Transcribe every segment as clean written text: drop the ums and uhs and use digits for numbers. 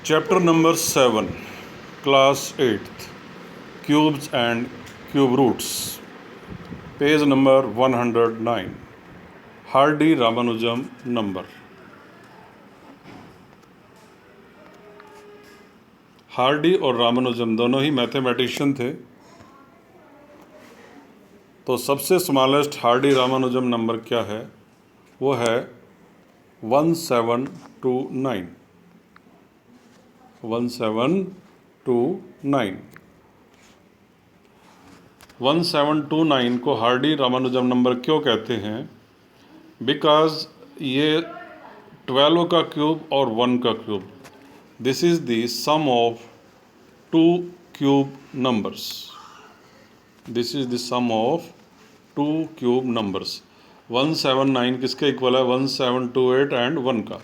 Chapter number 7, Class 8th, Cubes and Cube Roots. Page number 109, Hardy-Ramanujan number. Hardy और रामानुजन दोनों ही mathematician थे। तो सबसे स्मॉलेस्ट हार्डी रामानुजन नंबर क्या है? वो है 1729। 1729 1729 को हार्डी रामानुजन नंबर क्यों कहते हैं? बिकॉज ये 12 का क्यूब और 1 का cube, this is the sum of 2 cube numbers. This is the sum of 2 cube numbers. 179 किसके इक्वल है? 1728 एंड 1 का।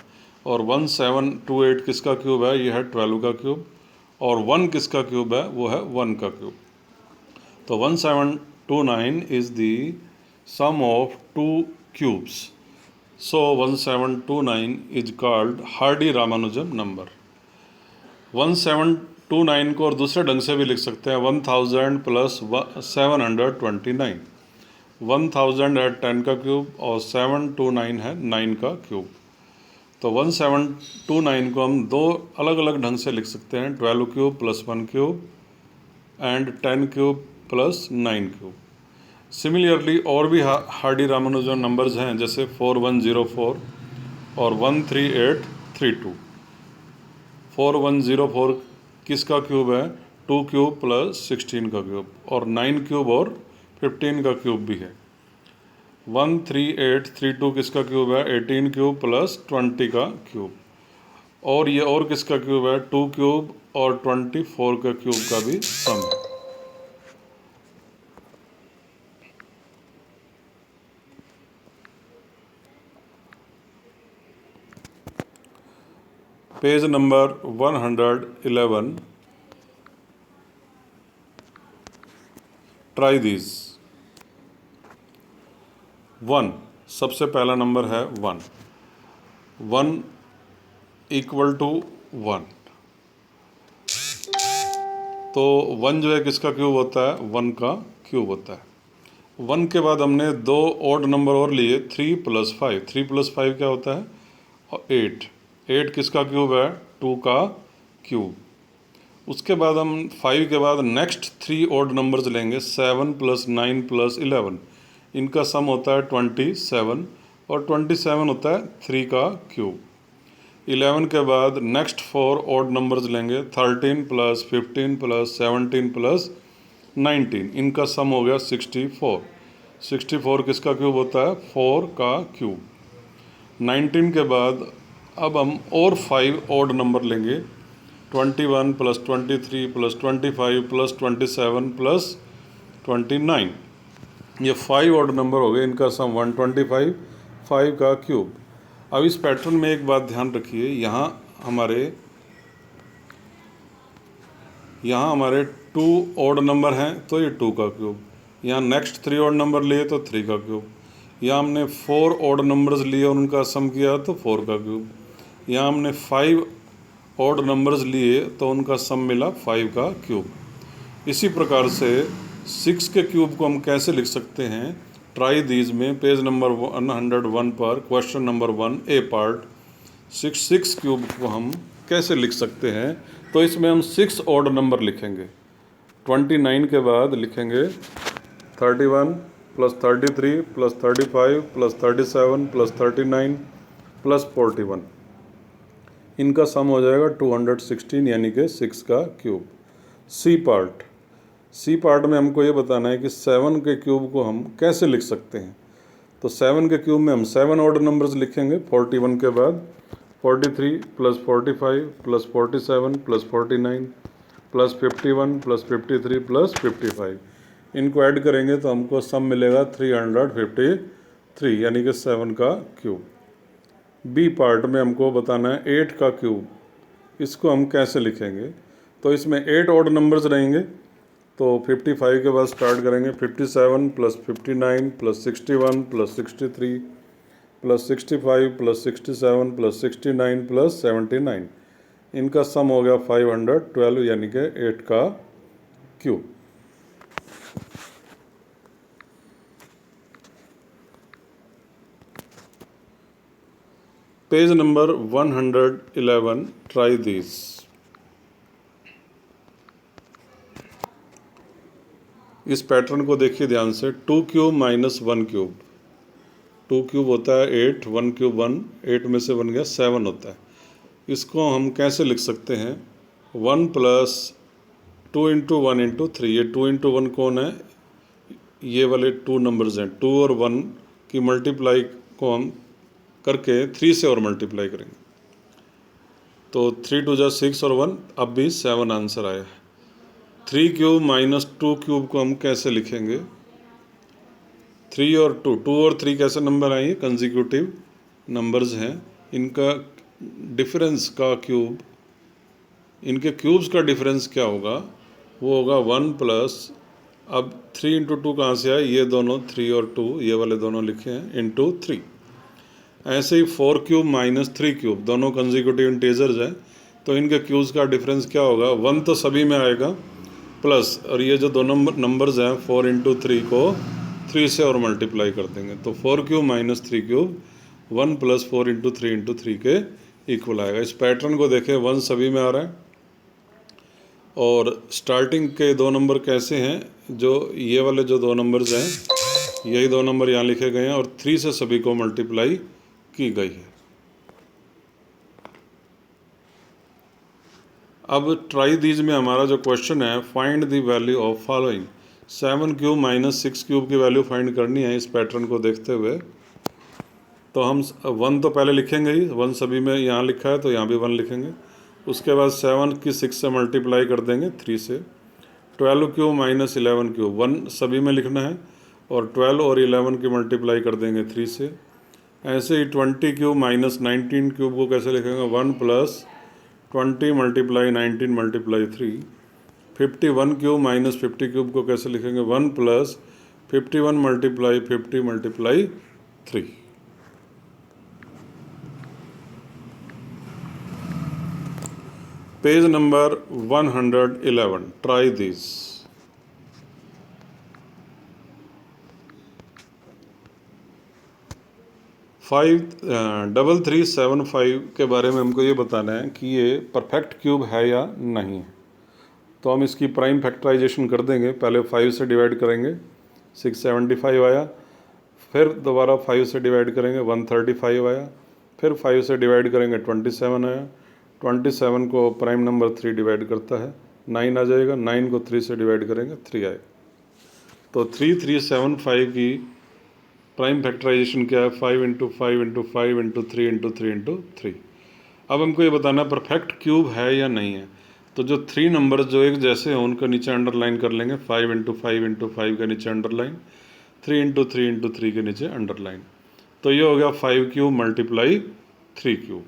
और 1728 किसका क्यूब है? ये है 12 का क्यूब। और 1 किसका क्यूब है? वो है 1 का क्यूब। तो 1729 is the sum of 2 cubes. So 1729 is called Hardy Ramanujan number. 1729 को और दूसरे ढंग से भी लिख सकते हैं, 1000 प्लस 729। 1000 है 10 का क्यूब और 729 है 9 का क्यूब। तो 1729 को हम दो अलग अलग ढंग से लिख सकते हैं, 12 cube plus 1 cube and 10 cube plus 9 cube. Similarly और भी हार्डी रामानुजन नंबर्स हैं, जैसे 4104 और 13832। 4104 किसका क्यूब है? 2 क्यूब प्लस 16 का क्यूब, और 9 क्यूब और 15 का क्यूब भी है। 13832 किसका क्यूब है? 18 क्यूब प्लस 20 का क्यूब। और ये और किसका क्यूब है? 2 क्यूब और 24 का क्यूब का भी सम है। Page number 111, try these. 1, सबसे पहला नंबर है 1। 1 इक्वल टू 1। तो 1 जो है किसका क्यूब होता है? 1 का क्यूब होता है। 1 के बाद हमने दो ऑड नंबर और लिए, 3 प्लस 5। 3 प्लस 5 क्या होता है? 8। 8 किसका क्यूब है? 2 का क्यूब। उसके बाद हम 5 के बाद नेक्स्ट 3 ऑड नंबर्स लेंगे, 7 प्लस 9 प्लस 11। इनका सम होता है 27, और 27 होता है 3 का क्यूब। 11 के बाद नेक्स्ट 4 ऑड नंबर्स लेंगे, 13 प्लस 15 प्लस 17 प्लस 19। इनका सम हो गया 64। 64 किसका क्यूब होता है? 4 का क्यूब। 19 के बाद अब हम और 5 ऑड नंबर लेंगे, 21 प्लस 23 प्लस 25 प्लस 27 प्लस 29। ये 5 ऑड नंबर हो गए, इनका सम 125, 5 का क्यूब। अब इस पैटर्न में एक बात ध्यान रखिए, यहाँ हमारे 2 ऑड नंबर हैं तो ये 2 का क्यूब। यहाँ नेक्स्ट 3 ऑड नंबर लिए तो 3 का क्यूब। यहाँ हमने 4 ऑड नंबर्स लिए और उनका सम किया तो 4 का क्यूब। यहाँ हमने 5 ऑड नंबर्स लिए तो उनका सम मिला 5 का क्यूब। इसी प्रकार से 6 के क्यूब को हम कैसे लिख सकते हैं? ट्राई दीज में पेज नंबर 101 पर क्वेश्चन नंबर 1 ए पार्ट, 6 क्यूब को हम कैसे लिख सकते हैं? तो इसमें हम 6 ऑड नंबर लिखेंगे। 29 के बाद लिखेंगे 31 plus 33 plus 35 plus 37 plus 39 plus 41। इनका सम हो जाएगा 216, यानी कि 6 का क्यूब। सी पार्ट में हमको ये बताना है कि 7 के क्यूब को हम कैसे लिख सकते हैं। तो 7 के क्यूब में हम 7 ऑड नंबर्स लिखेंगे। 41 के बाद 43 plus 45 plus 47 plus 49 plus 51 plus 53 plus 55। इनको ऐड करेंगे तो हमको सम मिलेगा 353, यानी कि 7 का क्यूब। बी पार्ट में हमको बताना है 8 का क्यूब, इसको हम कैसे लिखेंगे। तो इसमें 8 ऑड नंबर्स रहेंगे, तो 55 के बाद स्टार्ट करेंगे, 57 plus 59 plus 61 plus 63 plus 65 plus 67 plus 69 plus 79। इनका सम हो गया 512 यानी कि 8 का cube. Page number 111, try this. इस पैटर्न को देखिए ध्यान से, 2 क्यूब माइनस 1 क्यूब। 2 क्यूब होता है 8, 1 क्यूब 1, 8 में से 1 गया 7 होता है। इसको हम कैसे लिख सकते हैं, 1 प्लस 2 इंटू 1 इंटू 3। ये 2 इंटू 1 कौन है, ये वाले 2 नंबर्स हैं। 2 और 1 की मल्टीप्लाई को हम करके 3 से और मल्टीप्लाई करेंगे, तो 3 2 जा 6 और 1, अब भी 7 आंसर आया है। 3 क्यूब माइनस 2 क्यूब को हम कैसे लिखेंगे, 3 और 2, 2 और 3 कैसे नंबर आएंगे, कंजिक्यूटिव नंबर्स हैं। इनका डिफरेंस का क्यूब, इनके क्यूब्स का डिफरेंस क्या होगा, वो होगा 1 प्लस, अब 3 इंटू 2 कहाँ से आए, ये दोनों 3 और 2 ये वाले दोनों लिखे हैं, इंटू 3। ऐसे ही 4 क्यूब माइनस 3 क्यूब, दोनों कंजिक्यूटिव इंटीजर्स हैं, तो इनके क्यूब्स का डिफरेंस क्या होगा, 1 तो सभी में आएगा प्लस, और ये जो दो नंबर्स हैं 4 इंटू 3 को 3 से और मल्टीप्लाई कर देंगे, तो 4 cube minus 3 cube 1 plus 4 into 3 के इक्वल आएगा। इस पैटर्न को देखें, 1 सभी में आ रहा है, और स्टार्टिंग के 2 नंबर कैसे हैं, जो ये वाले जो 2 नंबर्स हैं यही 2 नंबर यहाँ लिखे गए हैं, और 3 से सभी को मल्टीप्लाई की गई है। अब ट्राई दीज में हमारा जो क्वेश्चन है, find the value of following. 7 cube minus 6 cube की वैल्यू फाइंड करनी है। इस पैटर्न को देखते हुए तो हम 1 तो पहले लिखेंगे ही, 1 सभी में यहाँ लिखा है तो यहाँ भी 1 लिखेंगे। उसके बाद 7 की 6 से मल्टीप्लाई कर देंगे 3 से। 12 क्यूब माइनस 11 क्यूब, 1 सभी में लिखना है, और 12 और 11 की मल्टीप्लाई कर देंगे 3 से। ऐसे ही 20 क्यूब माइनस 19 क्यूब को कैसे लिखेंगे, 1 plus 20 multiply 19 multiply 3। 51 cube minus 50 cube को कैसे लिखेंगे, 1 plus 51 multiply 50 multiply 3। Page number 111, try this. 3375 के बारे में हमको ये बताना है कि ये परफेक्ट क्यूब है या नहीं है। तो हम इसकी प्राइम फैक्टराइजेशन कर देंगे। पहले 5 से डिवाइड करेंगे, 675 आया, फिर दोबारा 5 से डिवाइड करेंगे, 135 आया, फिर 5 से डिवाइड करेंगे, 27 आया। 27 को प्राइम नंबर 3 डिवाइड करता है, 9 आ जाएगा। 9 को 3 से डिवाइड करेंगे, 3 आएगा। तो 3375 की प्राइम फैक्टराइजेशन क्या है, 5 into 5 into 5 into 3 into 3 into 3। अब हमको ये बताना है परफेक्ट क्यूब है या नहीं है। तो जो 3 नंबर जो एक जैसे हैं उनका नीचे अंडरलाइन कर लेंगे, 5 इंटू 5 इंटू 5 के नीचे अंडरलाइन, 3 इंटू 3 इंटू 3 के नीचे अंडरलाइन। तो ये हो गया 5 क्यूब मल्टीप्लाई 3 क्यूब,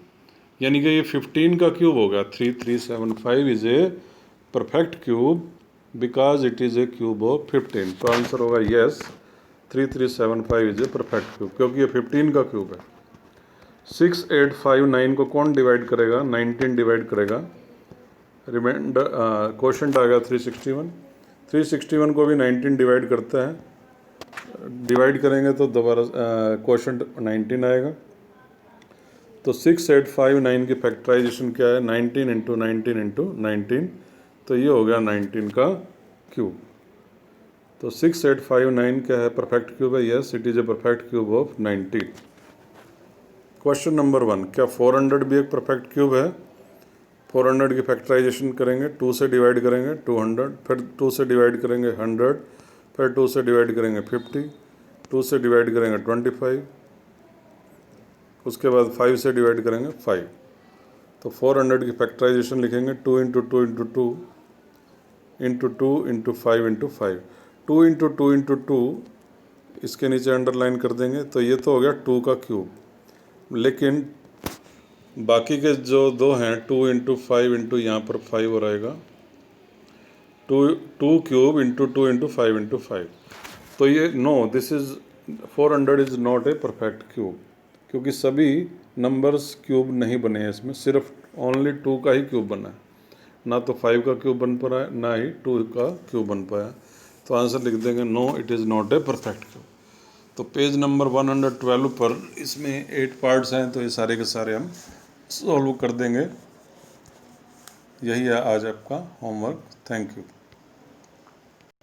यानी कि ये 15 का क्यूब हो गया। 3375 is a perfect cube because it is a cube of 15। तो आंसर होगा yes, 3375 is a perfect cube, क्योंकि ये 15 का क्यूब है। 6859 को कौन डिवाइड करेगा, 19 डिवाइड करेगा। रिमाइंडर क्वेश्चन आ गया 361। 361 को भी 19 डिवाइड करता है, डिवाइड करेंगे तो दोबारा क्वेश्चन 19 आएगा। तो 6859 की फैक्टराइजेशन क्या है, 19 इंटू 19 इंटू 19, तो ये हो गया 19 का क्यूब। तो 6859 क्या है, परफेक्ट क्यूब है। Yes, it is a perfect cube of 19। Question number 1, क्या 400 भी एक परफेक्ट क्यूब है। 400 की फैक्टराइजेशन करेंगे, 2 से डिवाइड करेंगे 200, फिर 2 से डिवाइड करेंगे 100, फिर 2 से डिवाइड करेंगे 50, 2 से डिवाइड करेंगे 25, उसके बाद 5 से डिवाइड करेंगे 5। तो 400 की फैक्टराइजेशन लिखेंगे, 2 into 2 into 2 into 2 into 5 into 5। 2 into 2 into 2 इसके नीचे अंडरलाइन कर देंगे, तो ये तो हो गया 2 का क्यूब। लेकिन बाकी के जो 2 हैं, 2 इंटू 5 इंटू यहाँ पर 5 हो रहेगा, 2 क्यूब इंटू 2 इंटू 5 इंटू 5। तो ये no, this is 400 is not a perfect cube, क्योंकि सभी नंबर्स क्यूब नहीं बने हैं इसमें, सिर्फ ओनली 2 का ही क्यूब बना है, ना तो 5 का क्यूब बन पा रहा है, ना ही 2 का क्यूब बन पाया। तो आंसर लिख देंगे no, it is not a perfect cube. तो पेज नंबर 112 पर इसमें 8 पार्ट्स हैं, तो ये सारे के सारे हम सॉल्व कर देंगे। यही है आज आपका होमवर्क। Thank you.